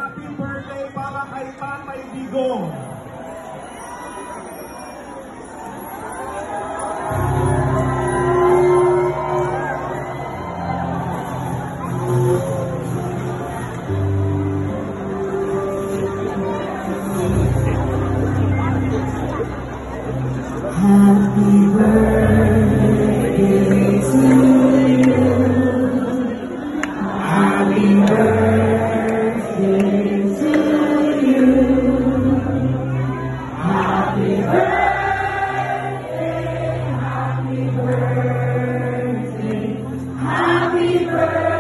happy birthday para kay Tatay Digong. Happy birthday to you. Happy birthday to you. Happy birthday, happy birthday, happy birthday.